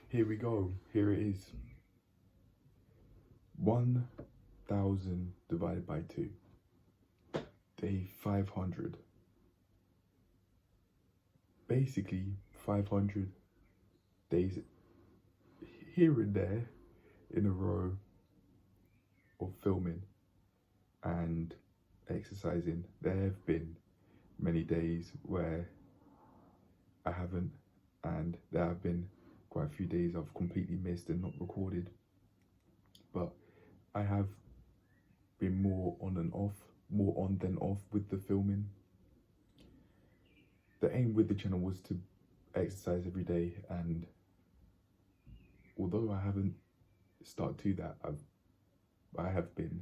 Here we go. Here it is. 1,000 divided by 2. Day 500. Basically, 500 days here and there in a row of filming and exercising. There have been many days where I haven't, and there have been quite a few days I've completely missed and not recorded. But I have been more on than off with the filming. The aim with the channel was to exercise every day, and although I haven't stuck to that, I have been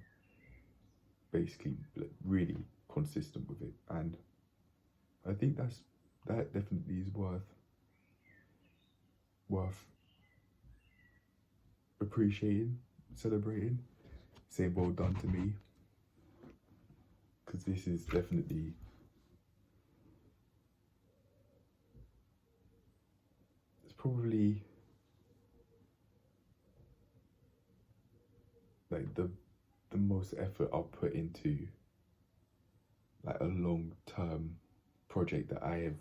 basically really consistent with it, and I think that definitely is worth appreciating, celebrating, saying well done to me, because this is definitely probably like the most effort I'll put into like a long-term project that I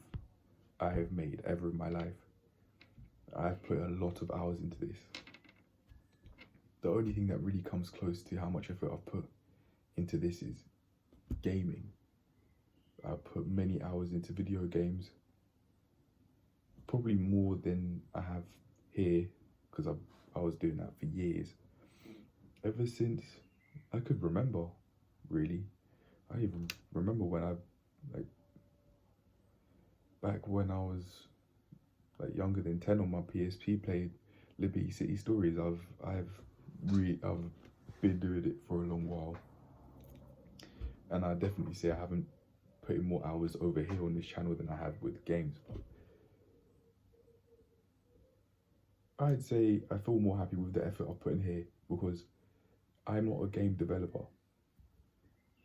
have made ever in my life. I've put a lot of hours into this. The only thing that really comes close to how much effort I've put into this is gaming. I've put many hours into video games, probably more than I have here, because I was doing that for years. Ever since I could remember, really. I even remember when back when I was younger than 10 on my PSP, played Liberty City Stories. I've been doing it for a long while, and I definitely say I haven't put in more hours over here on this channel than I have with games. But I'd say I feel more happy with the effort I've put in here, because I'm not a game developer.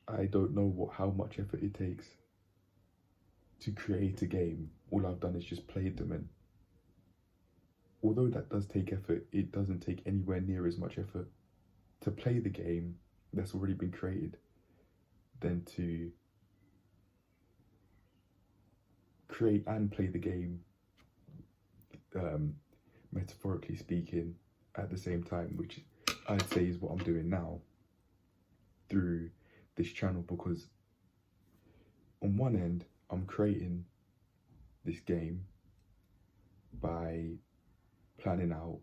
I don't know how much effort it takes to create a game. All I've done is just played them, and although that does take effort, it doesn't take anywhere near as much effort to play the game that's already been created than to create and play the game, metaphorically speaking, at the same time, which I'd say is what I'm doing now through this channel. Because on one end, I'm creating this game by planning out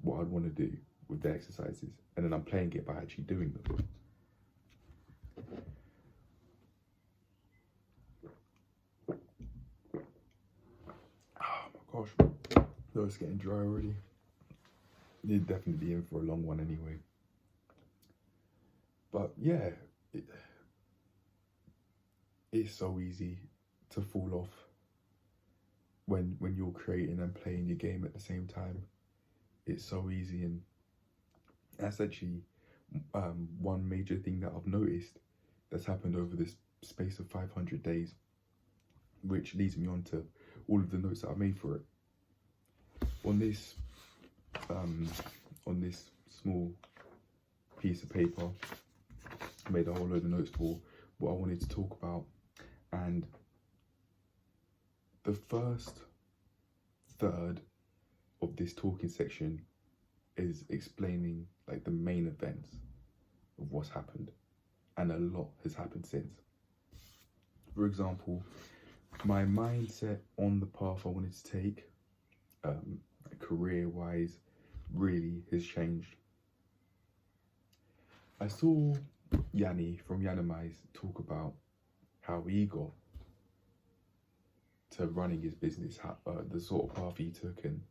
what I'd want to do with the exercises, and then I'm playing it by actually doing them. Oh my gosh, no, it's getting dry already. You're definitely in for a long one anyway. But yeah, it's so easy to fall off when you're creating and playing your game at the same time. It's so easy, and that's actually one major thing that I've noticed that's happened over this space of 500 days, which leads me on to all of the notes that I made for it. On this small piece of paper, I made a whole load of notes for what I wanted to talk about, and the first third of this talking section is explaining the main events of what's happened, and a lot has happened since. For example, my mindset on the path I wanted to take, career-wise, really has changed. I saw Yanni from Yanamize talk about how he got to running his business, the sort of path he took, and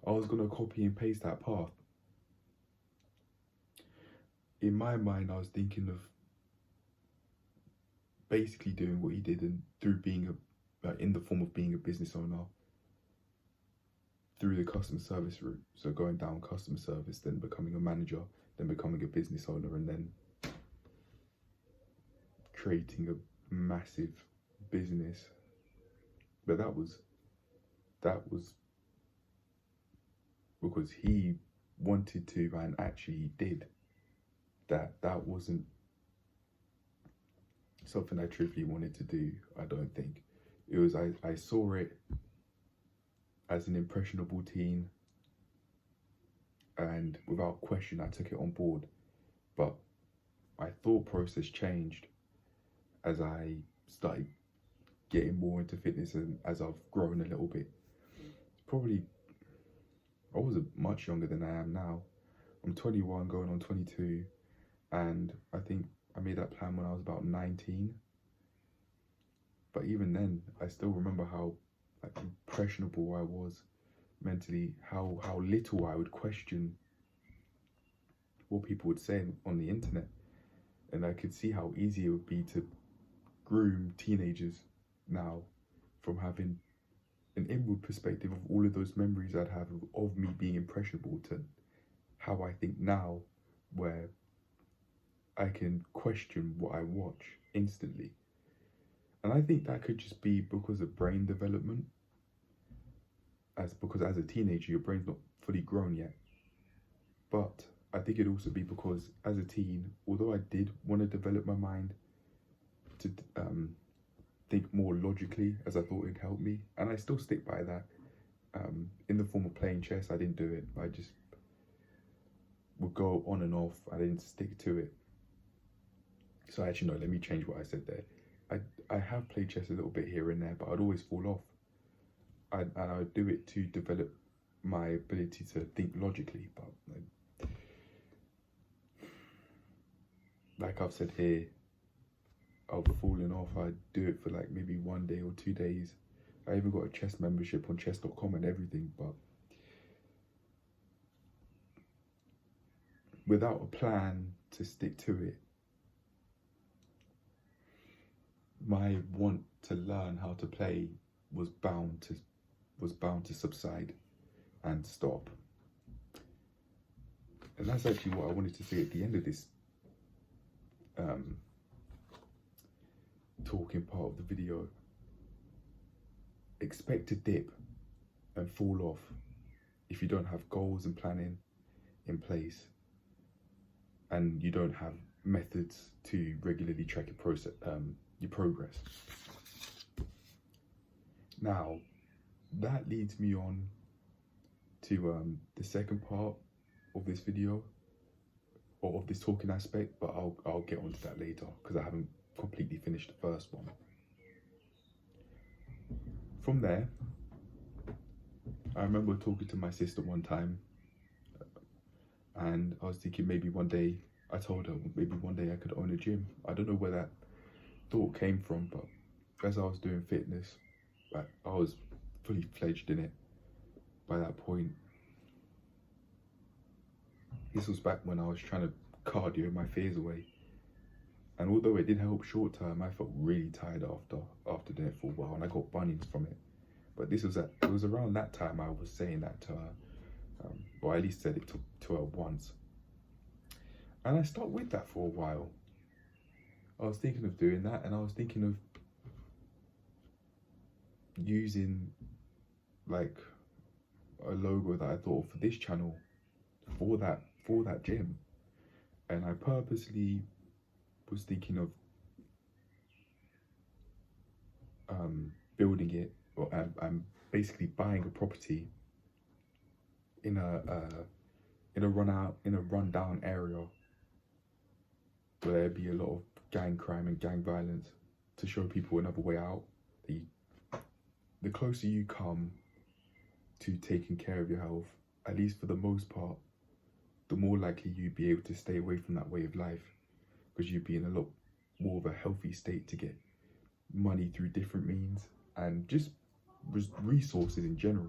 I was going to copy and paste that path. In my mind, I was thinking of basically doing what he did, and through being in the form of being a business owner, through the customer service route. So going down customer service, then becoming a manager, then becoming a business owner, and then creating a massive business. But that was because he wanted to and actually did. That wasn't something I truthfully wanted to do, I don't think. It was, I saw it as an impressionable teen, and without question I took it on board. But my thought process changed as I started getting more into fitness and as I've grown a little bit. Probably, I wasn't much younger than I am now. I'm 21 going on 22, and I think I made that plan when I was about 19. But even then, I still remember how like impressionable I was mentally, how little I would question what people would say on the internet. And I could see how easy it would be to groom teenagers now, from having an inward perspective of all of those memories I'd have of me being impressionable, to how I think now, where I can question what I watch instantly. And I think that could just be because of brain development, because as a teenager your brain's not fully grown yet. But I think it'd also be because as a teen, although I did want to develop my mind to think more logically, as I thought it'd help me, and I still stick by that, in the form of playing chess. I didn't do it, I just would go on and off. I didn't stick to it. So actually no, let me change what I said there. I have played chess a little bit here and there, but I'd always fall off. And I would do it to develop my ability to think logically, but like I've said here, I've fallen off. I'd do it for like maybe 1 day or 2 days. I even got a chess membership on chess.com and everything, but without a plan to stick to it, my want to learn how to play was bound to subside and stop. And that's actually what I wanted to say at the end of this talking part of the video. Expect to dip and fall off if you don't have goals and planning in place, and you don't have methods to regularly track your progress. Now, that leads me on to the second part of this video, or of this talking aspect, but I'll get onto that later because I haven't completely finished the first one. From there, I remember talking to my sister one time, and I was thinking maybe one day, I told her maybe one day I could own a gym. I don't know where that thought came from, but as I was doing fitness, like I was fully fledged in it by that point. This was back when I was trying to cardio my fears away, and although it did help short term, I felt really tired after doing it for a while, and I got bunions from it. But it was around that time I was saying that to her, or at least said it to her once, and I stuck with that for a while. I was thinking of doing that, and I was thinking of using like a logo that I thought of for this channel for that gym, and I purposely was thinking of building it, or I'm basically buying a property in a rundown area where there'd be a lot of gang crime and gang violence, to show people another way out. The closer you come to taking care of your health, at least for the most part, the more likely you'd be able to stay away from that way of life, because you'd be in a lot more of a healthy state to get money through different means and just resources in general.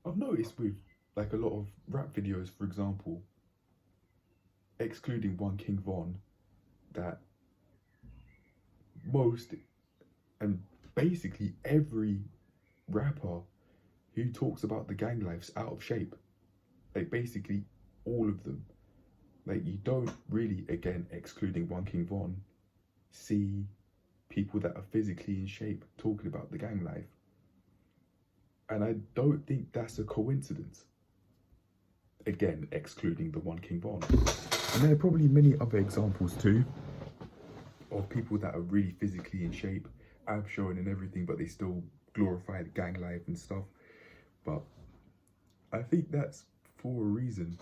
I've noticed with like a lot of rap videos, for example, excluding one King Von, that most and basically every rapper who talks about the gang life's out of shape. Like basically all of them. Like you don't really, again excluding one King Von, see people that are physically in shape talking about the gang life. And I don't think that's a coincidence. Again, excluding the one King Von. And there are probably many other examples too of people that are really physically in shape, abs showing and everything, but they still glorify the gang life and stuff. But I think that's for a reason,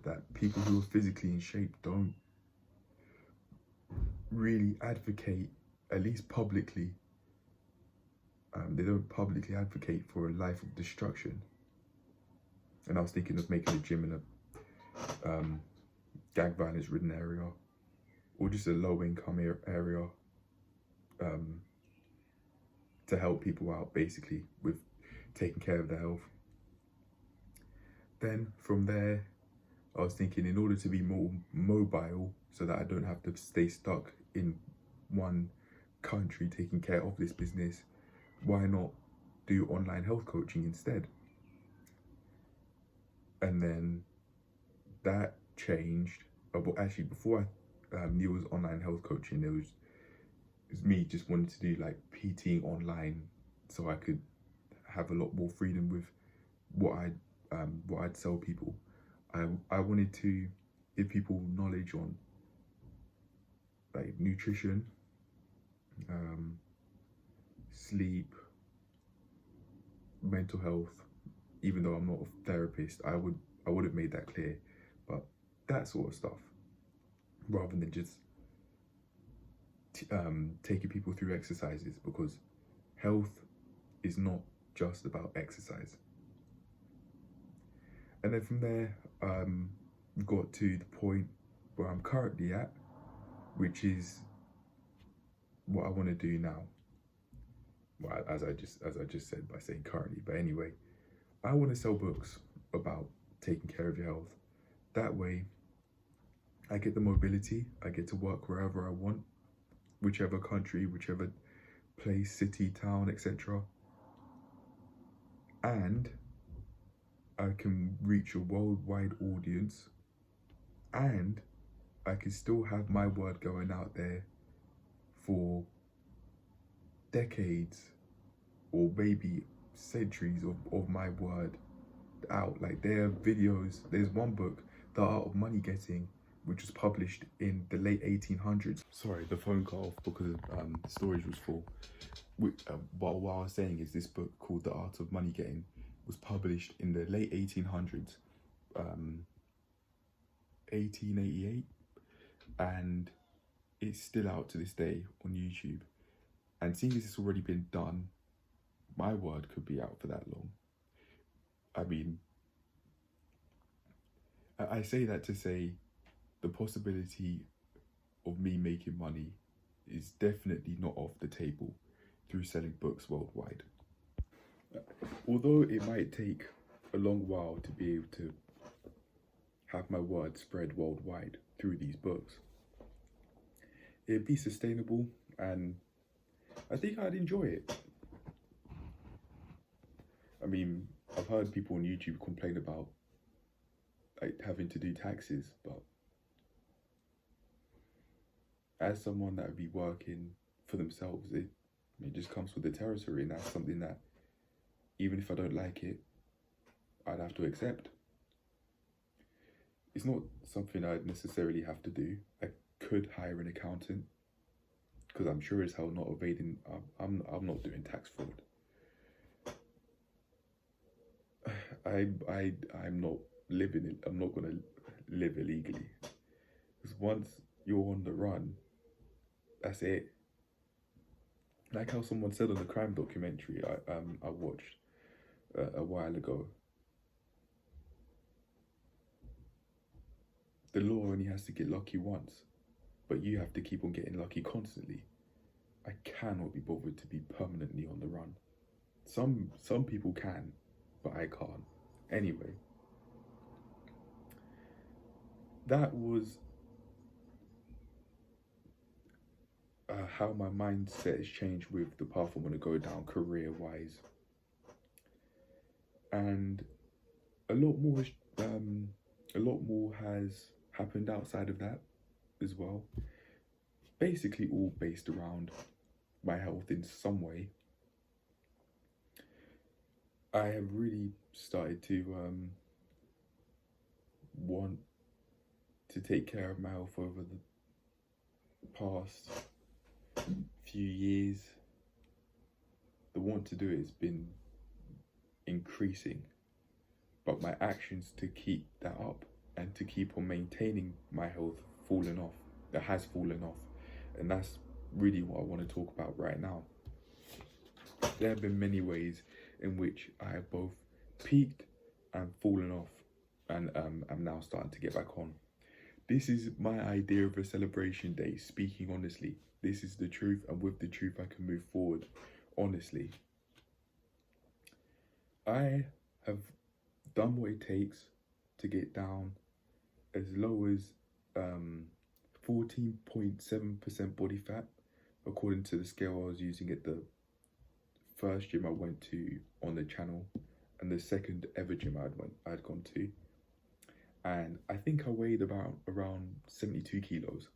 that people who are physically in shape don't really advocate, at least publicly, they don't publicly advocate for a life of destruction. And I was thinking of making a gym in a gang violence ridden area, or just a low income area, to help people out basically with taking care of their health. Then from there, I was thinking, in order to be more mobile so that I don't have to stay stuck in one country taking care of this business, why not do online health coaching instead? And then that changed. But actually, before I knew it was online health coaching, it was me just wanting to do like PT online, so I could have a lot more freedom with what I'd sell people. I wanted to give people knowledge on like nutrition, sleep, mental health. Even though I'm not a therapist, I would have made that clear, but that sort of stuff, rather than just taking people through exercises, because health is not just about exercise. And then from there, got to the point where I'm currently at, which is what I want to do now. Well, as I just said by saying currently, but anyway, I want to sell books about taking care of your health. That way, I get the mobility, I get to work wherever I want, whichever country, whichever place, city, town, etc. And I can reach a worldwide audience, and I can still have my word going out there for decades or maybe centuries of my word out. Like, there are videos, there's one book, The Art of Money Getting, which was published in the late 1800s. Sorry, the phone cut off because the storage was full. But what I was saying is, this book called The Art of Money Getting was published in the late 1800s, 1888, and it's still out to this day on YouTube. And seeing as it's already been done, my word could be out for that long. I mean, I say that to say the possibility of me making money is definitely not off the table through selling books worldwide. Although it might take a long while to be able to have my word spread worldwide through these books, it'd be sustainable, and I think I'd enjoy it. I mean, I've heard people on YouTube complain about like having to do taxes, but as someone that would be working for themselves, it just comes with the territory, and that's something that, even if I don't like it, I'd have to accept. It's not something I'd necessarily have to do. I could hire an accountant, because I'm sure as hell not evading. I'm not doing tax fraud. I'm not living it. I'm not gonna live illegally, because once you're on the run, that's it. Like how someone said on the crime documentary I watched a while ago, the law only has to get lucky once, but you have to keep on getting lucky constantly. I cannot be bothered to be permanently on the run. Some people can, but I can't. Anyway, that was how my mindset has changed with the path I want to go down career-wise, and a lot more has happened outside of that as well. Basically, all based around my health in some way. I have really started to want to take care of my health over the past few years. The want to do it has been increasing, but my actions to keep that up and to keep on maintaining my health fallen off. That has fallen off, and that's really what I want to talk about right now. There have been many ways in which I have both peaked and fallen off, and I'm now starting to get back on. This is my idea of a celebration day, speaking honestly. This is the truth, and with the truth, I can move forward honestly. I have done what it takes to get down as low as 14.7% body fat, according to the scale I was using at the first gym I went to on the channel and the second ever gym I'd gone to. And I think I weighed about around 72 kilos.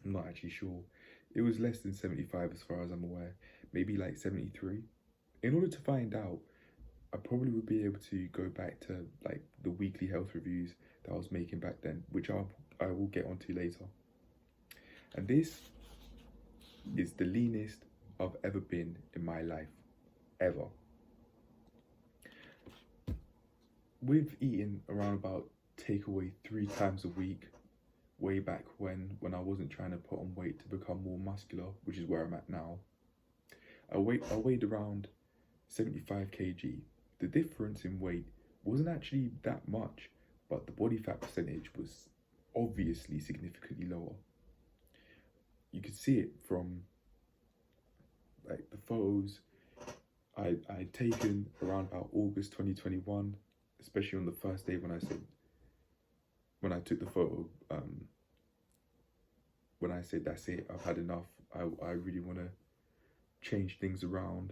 I'm not actually sure. It was less than 75 as far as I'm aware, maybe like 73. In order to find out, I probably would be able to go back to like the weekly health reviews that I was making back then, which I will get onto later. And this is the leanest I've ever been in my life, ever. With eating around about takeaway 3 times a week, way back when I wasn't trying to put on weight to become more muscular, which is where I'm at now, I weighed around 75 kg. The difference in weight wasn't actually that much, but the body fat percentage was obviously significantly lower. You could see it from like the photos I'd taken around about August 2021, especially on the first day when I took the photo, when I said that's it, I've had enough, I really want to change things around.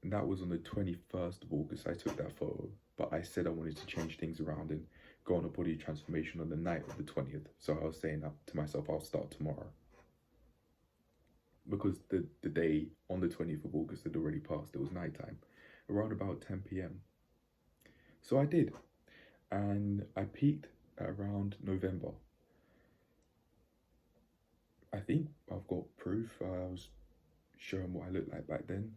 And that was on the 21st of August I took that photo, but I said I wanted to change things around and go on a body transformation on the night of the 20th. So I was saying that to myself, I'll start tomorrow. Because the day on the 20th of August had already passed, it was nighttime, around about 10 p.m. So I did, and I peaked at around November. I think I've got proof. I was showing what I looked like back then.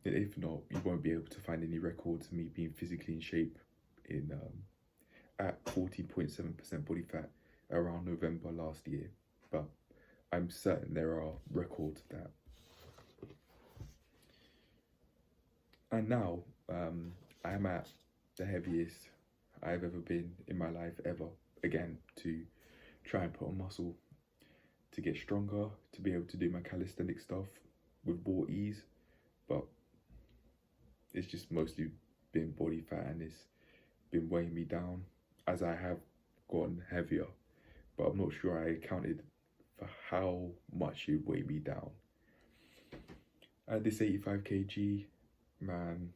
If not, you won't be able to find any records of me being physically in shape in at 14.7% body fat around November last year. But I'm certain there are records of that. And now I am at the heaviest I've ever been in my life ever. Again, to try and put on muscle, to get stronger, to be able to do my calisthenic stuff with more ease. But it's just mostly been body fat, and it's been weighing me down as I have gotten heavier. But I'm not sure I accounted for how much it weighed me down. At this 85 kg, man,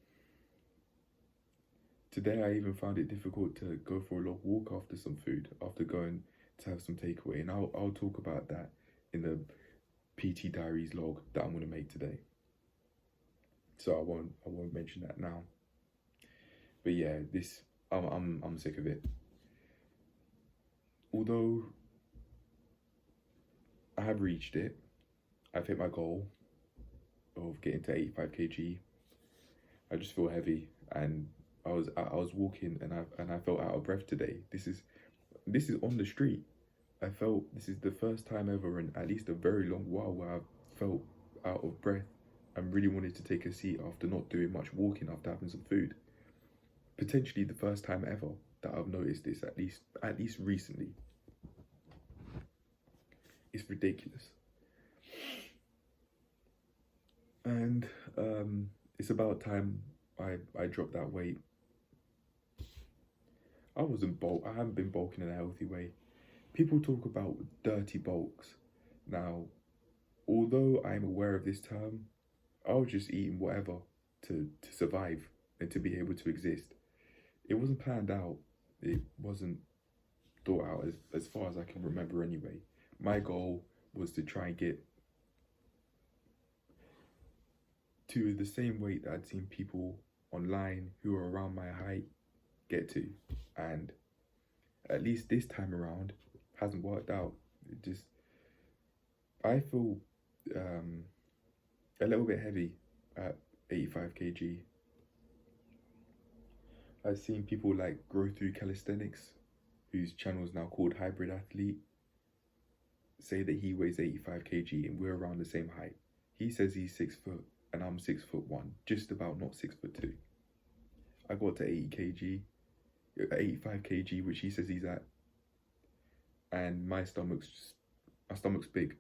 today I even found it difficult to go for a long walk after some food, after going to have some takeaway. And I'll talk about that in the PT Diaries log that I'm going to make today. So I won't mention that now. But yeah, I'm sick of it. Although I have reached it, I've hit my goal of getting to 85 kg. I just feel heavy, and I was walking and I felt out of breath today. This is on the street. I felt this is the first time ever in at least a very long while where I've felt out of breath and really wanted to take a seat after not doing much walking after having some food. Potentially the first time ever that I've noticed this, at least recently. It's ridiculous. And it's about time I dropped that weight. I haven't been bulking in a healthy way. People talk about dirty bulks. Now, although I'm aware of this term, I was just eating whatever to survive and to be able to exist. It wasn't planned out. It wasn't thought out as far as I can remember anyway. My goal was to try and get to the same weight that I'd seen people online who are around my height get to. And at least this time around hasn't worked out. It just, I feel a little bit heavy at 85 kg. I've seen people like Grow Through Calisthenics, whose channel is now called Hybrid Athlete, say that he weighs 85 kg and we're around the same height. He says he's 6 foot and I'm 6'1", just about not 6'2". I got to 85 kg, which he says he's at, and my stomach's big.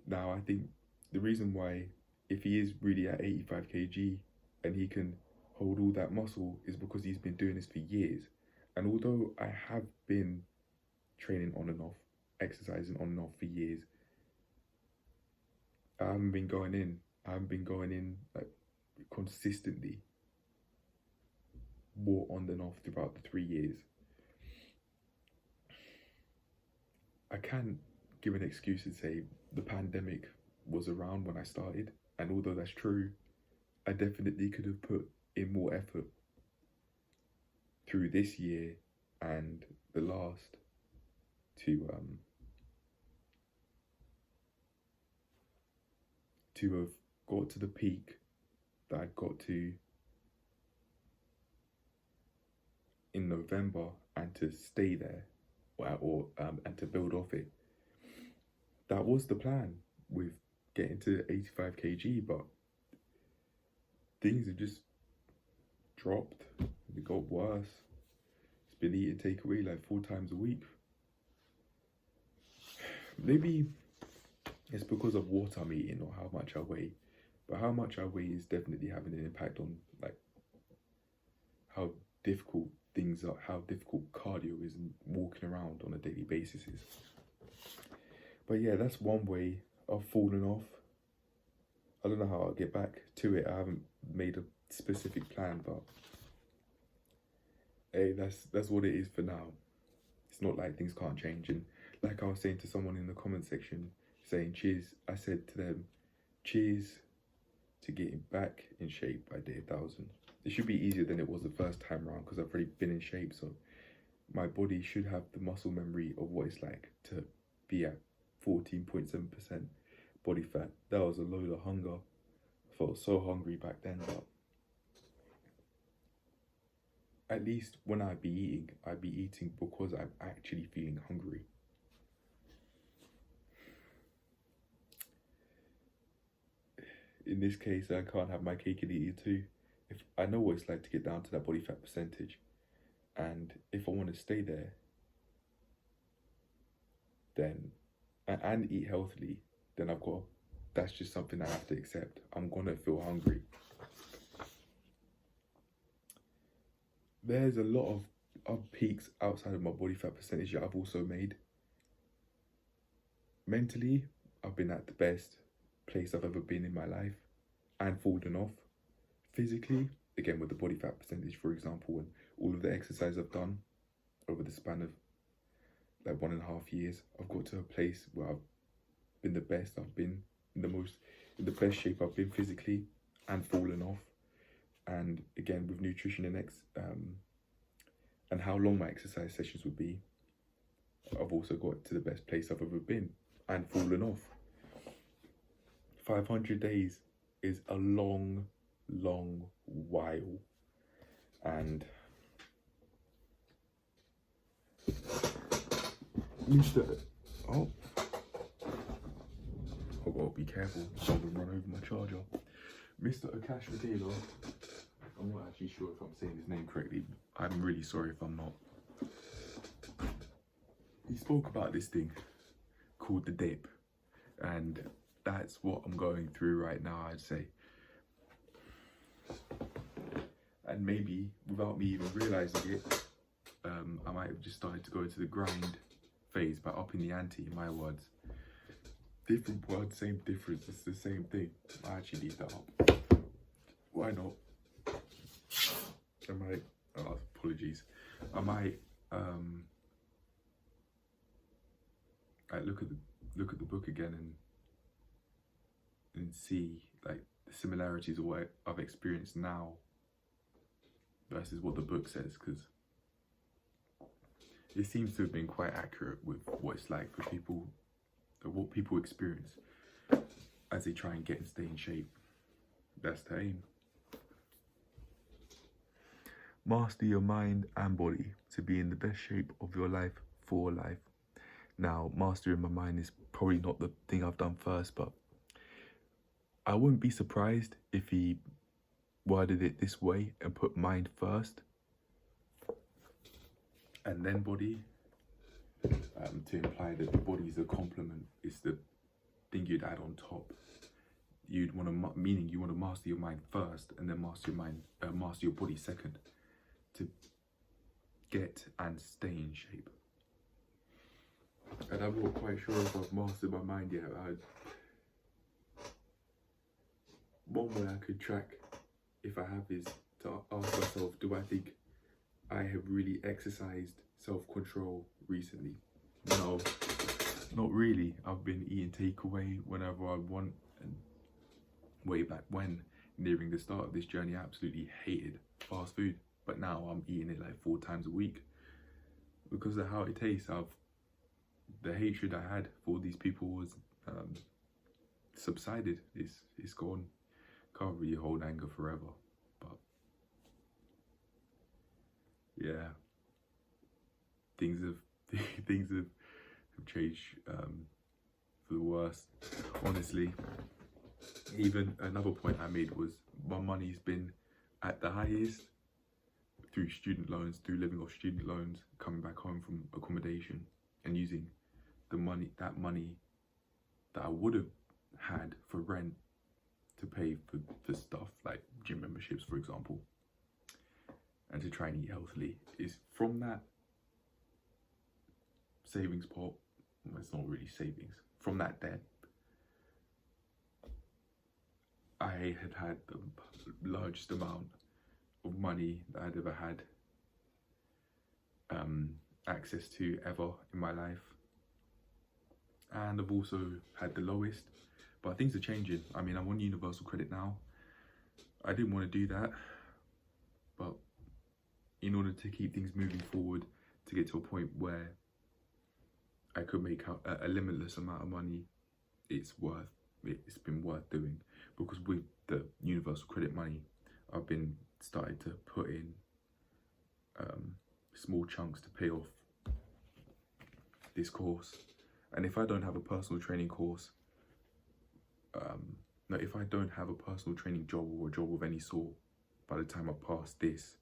Now I think the reason why, if he is really at 85 kg and he can hold all that muscle, is because he's been doing this for years. And although I have been training on and off, exercising on and off for years, I haven't been going in like consistently, more on than off throughout the 3 years. I can give an excuse and say the pandemic was around when I started, and although that's true, I definitely could have put in more effort through this year and the last to have got to the peak that I got to in November, and to stay there, and to build off it. That was the plan with getting to 85 kg, but things have just dropped. It got worse. It's been eating takeaway like 4 times a week. Maybe it's because of what I'm eating or how much I weigh, but how much I weigh is definitely having an impact on like how difficult things are, how difficult cardio is and walking around on a daily basis is. But yeah, that's one way I've fallen off. I don't know how I'll get back to it. I haven't made a specific plan, but hey, that's what it is for now. It's not like things can't change. And like I was saying to someone in the comment section, saying cheers, I said to them, cheers to getting back in shape by day 1000. It should be easier than it was the first time around, because I've already been in shape, so my body should have the muscle memory of what it's like to be at 14.7% body fat. That was a load of hunger. I felt so hungry back then, but at least when I'd be eating because I'm actually feeling hungry. In this case, I can't have my cake and eat it too. If I know what it's like to get down to that body fat percentage, and if I want to stay there, then and eat healthily, then that's just something I have to accept. I'm gonna feel hungry. There's a lot of peaks outside of my body fat percentage that I've also made. Mentally, I've been at the best place I've ever been in my life and fallen off. Physically, again with the body fat percentage, for example, and all of the exercise I've done over the span of like 1.5 years, I've got to a place where I've been the best I've been, in the best shape I've been physically, and fallen off. And again, with nutrition and how long my exercise sessions would be, I've also got to the best place I've ever been and fallen off. 500 days is a long while, and I've got to be careful, I don't run over my charger. Mr. Akash Radela, I'm not actually sure if I'm saying his name correctly. I'm really sorry if I'm not. He spoke about this thing called the dip, and that's what I'm going through right now, I'd say. And maybe without me even realizing it, I might have just started to go into the grind phase by upping the ante, in my words. Different words, same difference, it's the same thing. I actually need that up. Why not? Apologies. I might look at the book again and see like the similarities of what I've experienced now versus what the book says, because it seems to have been quite accurate with what it's like for people, what people experience as they try and get and stay in shape. That's the aim. Master your mind and body to be in the best shape of your life for life. Now, mastering my mind is probably not the thing I've done first, but I wouldn't be surprised if he worded it this way and put mind first and then body, to imply that the body is a complement, it's the thing you'd add on top. You'd want to, meaning you want to master your mind first and then master your body second, to get and stay in shape. And I'm not quite sure if I've mastered my mind yet. One way I could track if I have is to ask myself, do I think I have really exercised self-control recently? No, not really. I've been eating takeaway whenever I want, and way back when, nearing the start of this journey, I absolutely hated fast food. But now I'm eating it like 4 times a week because of how it tastes. The hatred I had for these people was subsided. It's gone. Can't really hold anger forever, but yeah, things have changed for the worse, honestly. Even another point I made was my money's been at the highest through student loans, through living off student loans, coming back home from accommodation and using that money that I would have had for rent to pay for stuff like gym memberships, for example, and to try and eat healthily, is from that savings pot. Well, it's not really savings. From that debt, I had the largest amount of money that I'd ever had access to ever in my life. And I've also had the lowest, but things are changing. I mean, I'm on universal credit now. I didn't want to do that, but in order to keep things moving forward, to get to a point where I could make a limitless amount of money, it's been worth doing, because with the universal credit money, I've been started to put in small chunks to pay off this course. And if I don't have a personal training course, if I don't have a personal training job or a job of any sort by the time I pass this,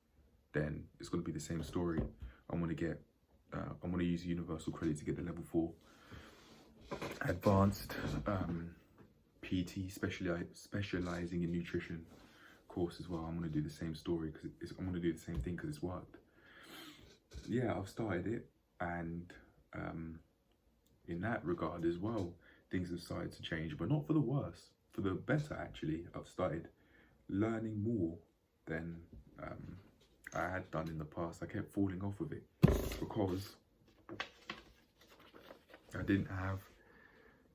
then it's going to be the same story. I'm going to use universal credit to get the level 4 advanced PT specializing in nutrition course as well. I'm going to do the same story because I'm going to do the same thing because it's worked. Yeah, I've started it, and in that regard as well, things have started to change, but not for the worse, for the better actually. I've started learning more than I had done in the past. I kept falling off of it because I didn't have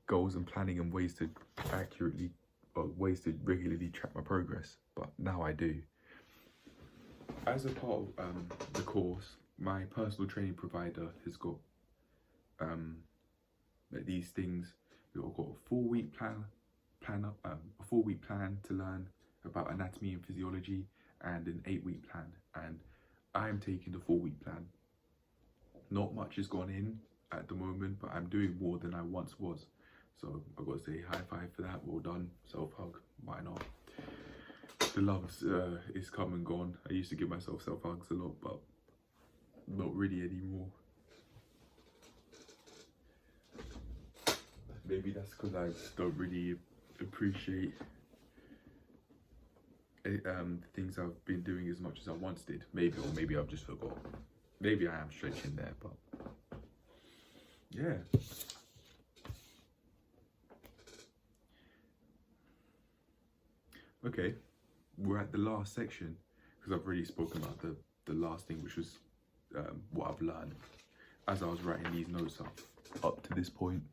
goals and planning and ways to regularly track my progress, but now I do. As a part of the course, my personal training provider has got these things. We've got a 4-week plan to learn about anatomy and physiology, and an 8-week plan. And I'm taking the 4-week plan. Not much has gone in at the moment, but I'm doing more than I once was. So I've got to say high five for that. Well done. Self-hug. Why not? The love is come and gone. I used to give myself self-hugs a lot, but not really anymore. Maybe that's because I don't really appreciate the things I've been doing as much as I once did. Maybe, or maybe I've just forgot. Maybe I am stretching there, but yeah. Okay, we're at the last section, because I've already spoken about the last thing, which was what I've learned as I was writing these notes up to this point.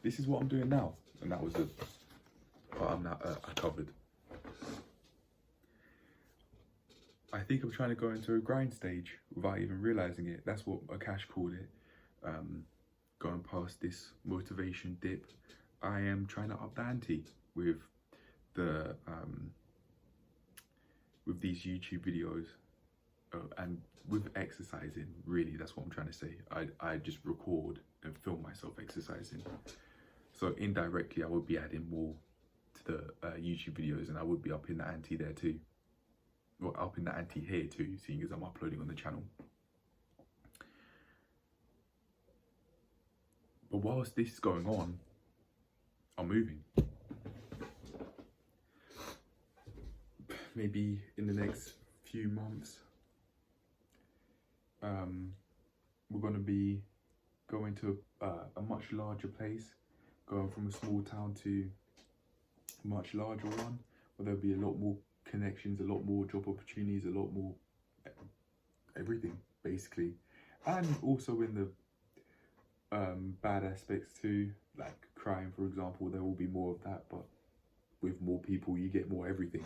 this is what I'm doing now. And that was the part I covered. I think I'm trying to go into a grind stage without even realizing it. That's what Akash called it. Going past this motivation dip, I am trying to up the ante with the with these YouTube videos and with exercising. Really, that's what I'm trying to say. I just record and film myself exercising. So indirectly, I would be adding more to the YouTube videos, and I would be upping the ante there too. Well, upping the ante here too, seeing as I'm uploading on the channel. But whilst this is going on, I'm moving. Maybe in the next few months, we're going to be going to a much larger place, going from a small town to a much larger one, where there'll be a lot more connections, a lot more job opportunities, a lot more everything basically, and also in the bad aspects too, like crime for example. There will be more of that, but with more people you get more everything.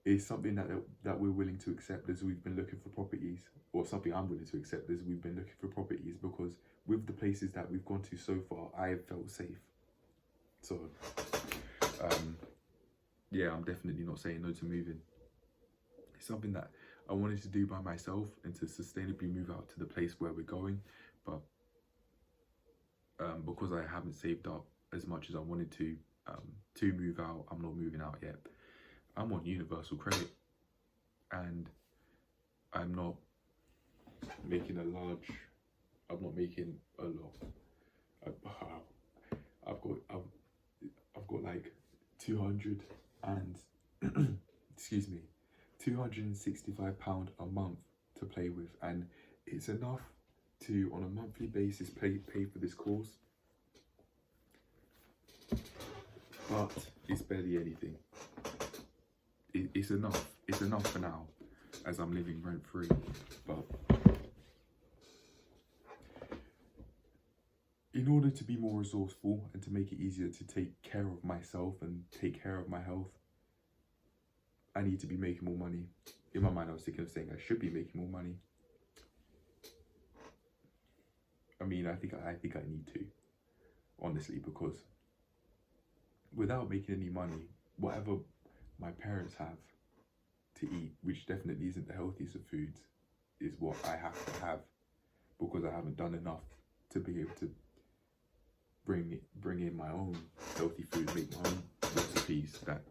It's something that we're willing to accept as we've been looking for properties, or something I'm willing to accept as we've been looking for properties, because with the places that we've gone to so far, I have felt safe. So yeah, I'm definitely not saying no to moving. It's something that I wanted to do by myself and to sustainably move out to the place where we're going, but because I haven't saved up as much as I wanted to move out, I'm not moving out yet. I'm on universal credit, and I'm not making a lot. I've got like 200 and excuse me, £265 a month to play with, and it's enough to, on a monthly basis, pay for this course, but it's barely anything. It's enough for now, as I'm living rent free, but in order to be more resourceful and to make it easier to take care of myself and take care of my health, I need to be making more money. In my mind, I was thinking of saying I should be making more money. I mean, I think I need to, honestly, because without making any money, whatever my parents have to eat, which definitely isn't the healthiest of foods, is what I have to have, because I haven't done enough to be able to bring in my own healthy food, make my own recipes that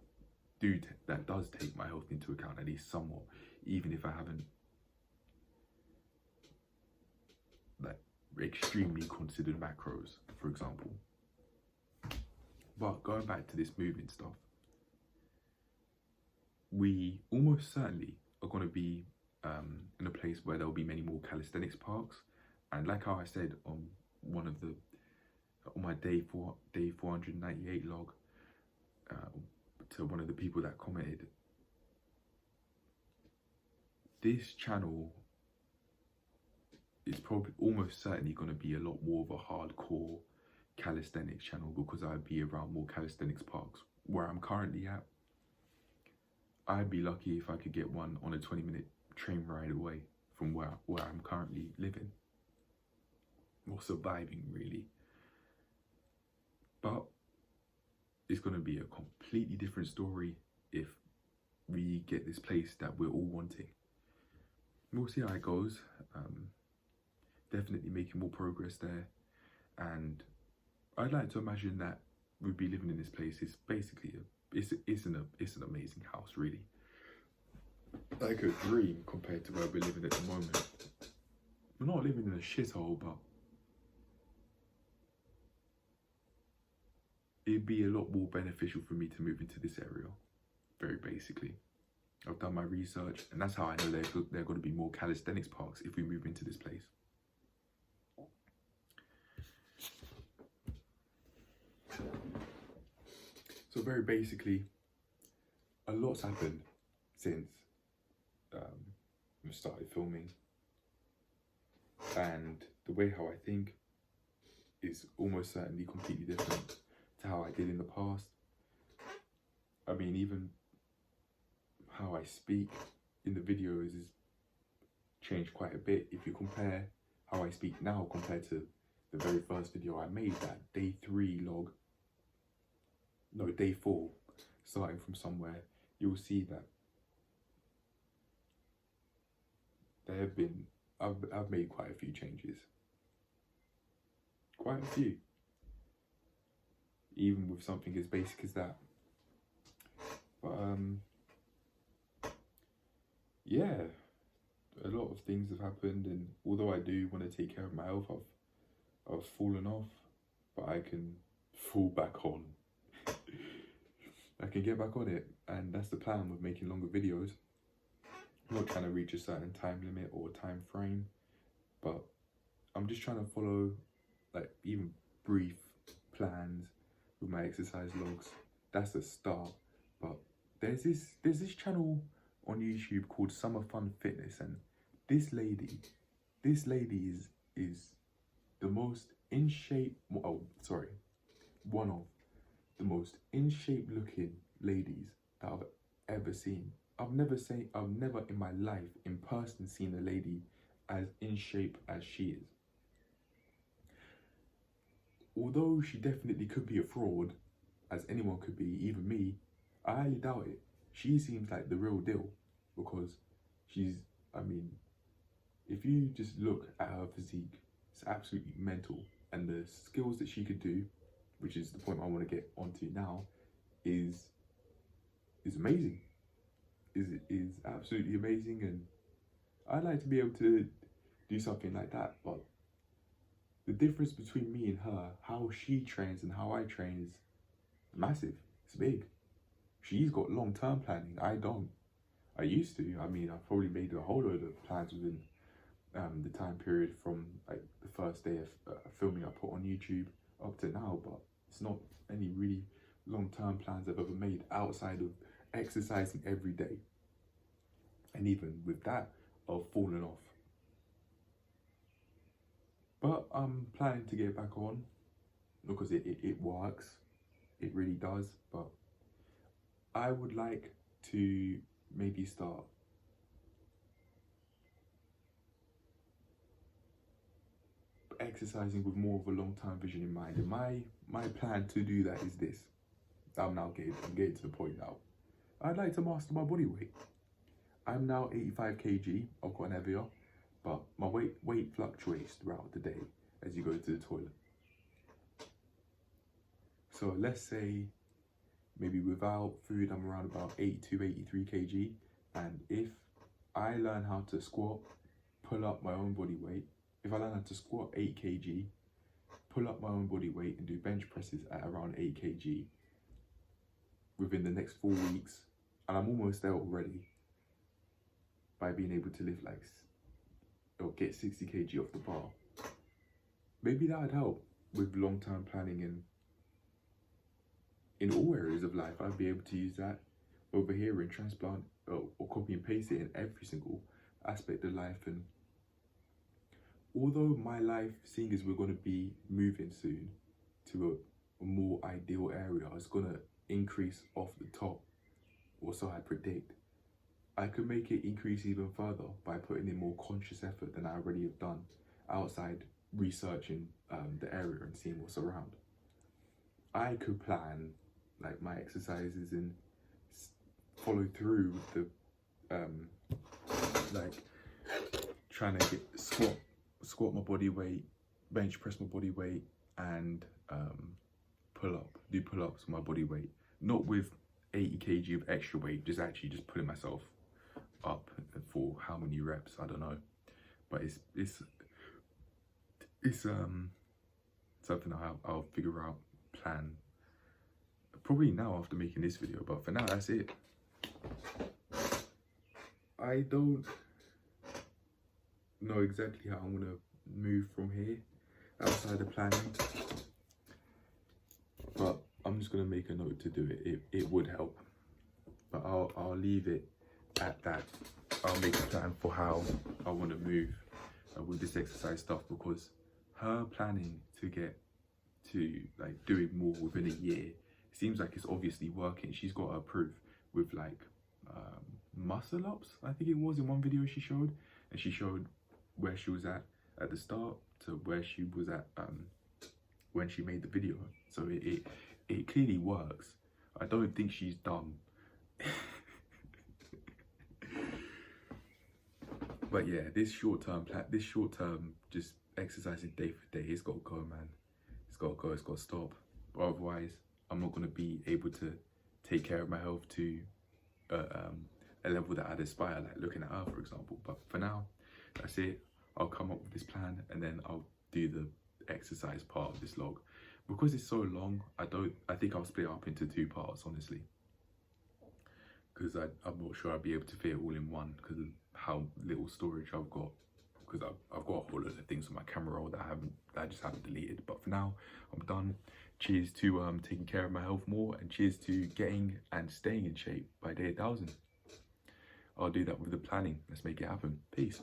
does take my health into account, at least somewhat, even if I haven't like extremely considered macros, for example. But going back to this moving stuff, we almost certainly are going to be in a place where there will be many more calisthenics parks, and like how I said on my day 498 log, to one of the people that commented, this channel is probably almost certainly going to be a lot more of a hardcore calisthenics channel, because I'd be around more calisthenics parks. Where I'm currently at, I'd be lucky if I could get one on a 20-minute train ride away from where I'm currently living, or surviving really. But it's going to be a completely different story if we get this place that we're all wanting. We'll see how it goes. Definitely making more progress there, and I'd like to imagine that we'd be living in this place. It's basically it's an amazing house, really, like a dream compared to where we're living at the moment. We're not living in a shithole, but it'd be a lot more beneficial for me to move into this area, very basically. I've done my research, and that's how I know there are going to be more calisthenics parks if we move into this place. So very basically, a lot's happened since we started filming, and the way how I think is almost certainly completely different to how I did in the past. I mean, even how I speak in the videos is changed quite a bit. If you compare how I speak now compared to the very first video I made, that day 3 log, no, day 4, starting from somewhere, you'll see that there have been, I've made quite a few changes. Quite a few. Even with something as basic as that. But yeah, a lot of things have happened, and although I do want to take care of my health, I've fallen off, but I can fall back on. I can get back on it, and that's the plan with making longer videos. I'm not trying to reach a certain time limit or time frame, but I'm just trying to follow like even brief plans with my exercise logs. That's a start. But there's this channel on YouTube called Summer Fun Fitness, and this lady is the most in shape, one of the most in shape looking ladies that I've ever seen. I've never in my life in person seen a lady as in shape as she is. Although she definitely could be a fraud, as anyone could be, even me, I highly doubt it. She seems like the real deal, because I mean, if you just look at her physique, it's absolutely mental. And the skills that she could do, which is the point I want to get onto now, is amazing. Is absolutely amazing, and I'd like to be able to do something like that. But the difference between me and her, how she trains and how I train, is massive. It's big. She's got long-term planning. I don't. I used to. I mean, I've probably made a whole load of plans within the time period from like the first day of filming I put on YouTube up to now, but it's not any really long-term plans I've ever made outside of exercising every day. And even with that, I've fallen off. But I'm planning to get back on, because it works. It really does. But I would like to maybe start exercising with more of a long-term vision in mind. And my plan to do that is this. I'm getting to the point now. I'd like to master my body weight. I'm now 85 kg. I've gotten heavier, but my weight fluctuates throughout the day as you go to the toilet. So let's say maybe without food, I'm around about 82, 83 kg. And if I learn how to squat, pull up my own body weight, if I learn how to squat 8 kg, pull up my own body weight and do bench presses at around 8 kg within the next 4 weeks, and I'm almost there already, by being able to lift or get 60 kg off the bar, maybe that would help with long-term planning in all areas of life. I'd be able to use that over here and transplant or copy and paste it in every single aspect of life. And although my life, seeing as we're going to be moving soon to a more ideal area, it's going to increase off the top, or so I predict. I could make it increase even further by putting in more conscious effort than I already have done outside researching the area and seeing what's around. I could plan like my exercises and follow through with the like trying to get squat my body weight, bench press my body weight, and do pull-ups with my body weight, not with 80 kg of extra weight, just putting myself up for how many reps, I don't know. But it's something I'll figure out, plan probably now after making this video. But for now, that's it. I don't know exactly how I'm gonna move from here outside the planning, but I'm just gonna make a note to do it. It would help, but I'll leave it at that. I'll make a plan for how I want to move with this exercise stuff, because her planning to get to like doing more within a year. It seems like it's obviously working. She's got her proof with like muscle ups, I think it was, in one video she showed, and she showed where she was at the start to where she was at when she made the video. So it clearly works. I don't think she's dumb. But yeah, this short term just exercising day for day, it's got to go, man. It's got to go, it's got to stop. But otherwise, I'm not going to be able to take care of my health to a level that I'd aspire, like looking at her, for example. But for now, that's it. I'll come up with this plan and then I'll do the exercise part of this log. Because it's so long, I think I'll split it up into 2 parts, honestly. Because I'm not sure I'll be able to fit it all in one because of how little storage I've got. Because I've got a whole lot of things on my camera roll that I just haven't deleted. But for now, I'm done. Cheers to taking care of my health more, and cheers to getting and staying in shape by day 1000. I'll do that with the planning. Let's make it happen. Peace.